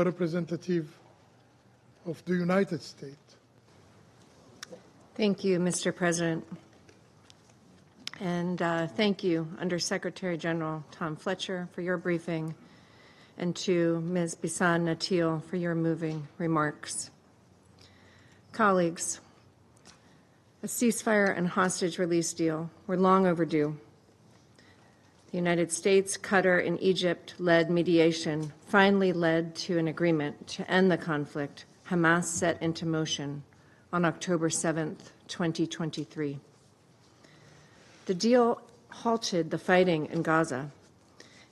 representative of the United States. Thank you, Mr. President. And thank you, Undersecretary General Tom Fletcher, for your briefing, and to Ms. Bisan Natil for your moving remarks. Colleagues, a ceasefire and hostage release deal were long overdue. The United States, Qatar, and Egypt-led mediation finally led to an agreement to end the conflict Hamas set into motion on October 7th, 2023. The deal halted the fighting in Gaza,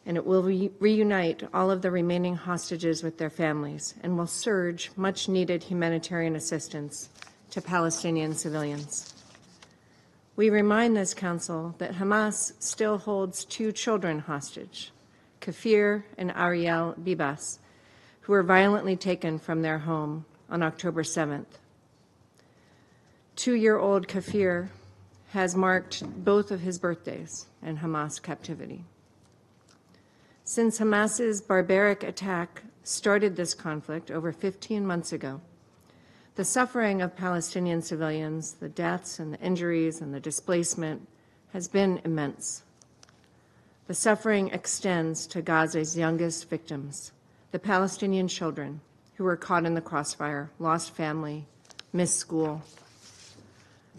and it will reunite all of the remaining hostages with their families and will surge much-needed humanitarian assistance to Palestinian civilians. We remind this Council that Hamas still holds 2 children hostage, Kafir and Ariel Bibas, who were violently taken from their home on October 7th. 2-year-old Kafir has marked both of his birthdays in Hamas captivity. Since Hamas's barbaric attack started this conflict over 15 months ago, the suffering of Palestinian civilians, the deaths and the injuries and the displacement has been immense. The suffering extends to Gaza's youngest victims, the Palestinian children who were caught in the crossfire, lost family, missed school.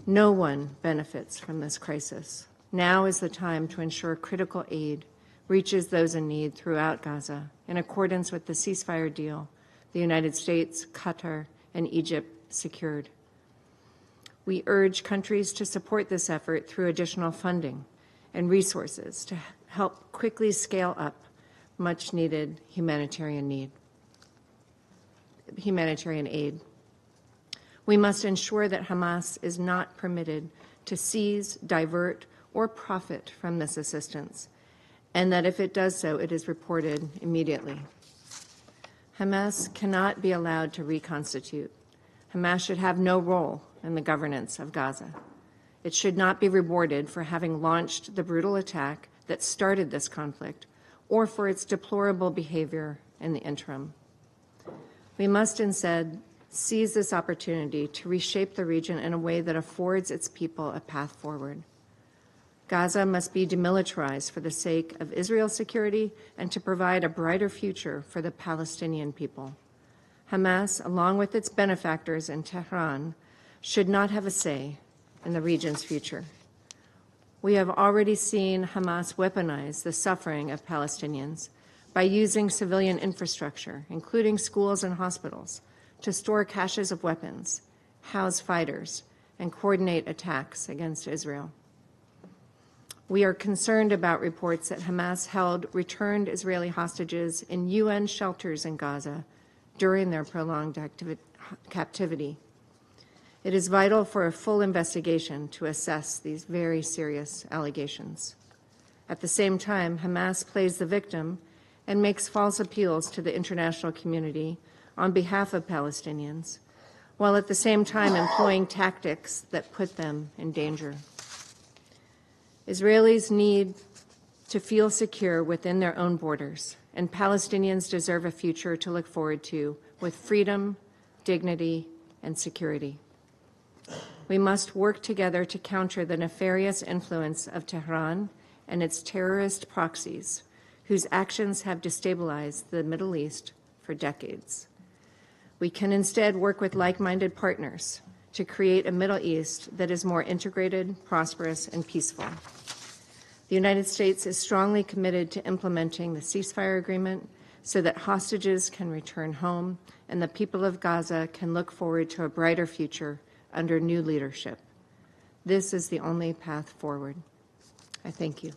No one benefits from this crisis. Now is the time to ensure critical aid reaches those in need throughout Gaza in accordance with the ceasefire deal the United States, Qatar, and Egypt secured. We urge countries to support this effort through additional funding and resources to help quickly scale up much-needed humanitarian aid. We must ensure that Hamas is not permitted to seize, divert, or profit from this assistance, and that if it does so, it is reported immediately. Hamas cannot be allowed to reconstitute. Hamas should have no role in the governance of Gaza. It should not be rewarded for having launched the brutal attack that started this conflict or for its deplorable behavior in the interim. We must instead seize this opportunity to reshape the region in a way that affords its people a path forward. Gaza must be demilitarized for the sake of Israel's security and to provide a brighter future for the Palestinian people. Hamas, along with its benefactors in Tehran, should not have a say in the region's future. We have already seen Hamas weaponize the suffering of Palestinians by using civilian infrastructure, including schools and hospitals, to store caches of weapons, house fighters, and coordinate attacks against Israel. We are concerned about reports that Hamas held returned Israeli hostages in UN shelters in Gaza during their prolonged captivity. It is vital for a full investigation to assess these very serious allegations. At the same time, Hamas plays the victim and makes false appeals to the international community on behalf of Palestinians, while at the same time employing tactics that put them in danger. Israelis need to feel secure within their own borders, and Palestinians deserve a future to look forward to with freedom, dignity, and security. We must work together to counter the nefarious influence of Tehran and its terrorist proxies, whose actions have destabilized the Middle East for decades. We can instead work with like-minded partners to create a Middle East that is more integrated, prosperous, and peaceful. The United States is strongly committed to implementing the ceasefire agreement so that hostages can return home and the people of Gaza can look forward to a brighter future under new leadership. This is the only path forward. I thank you.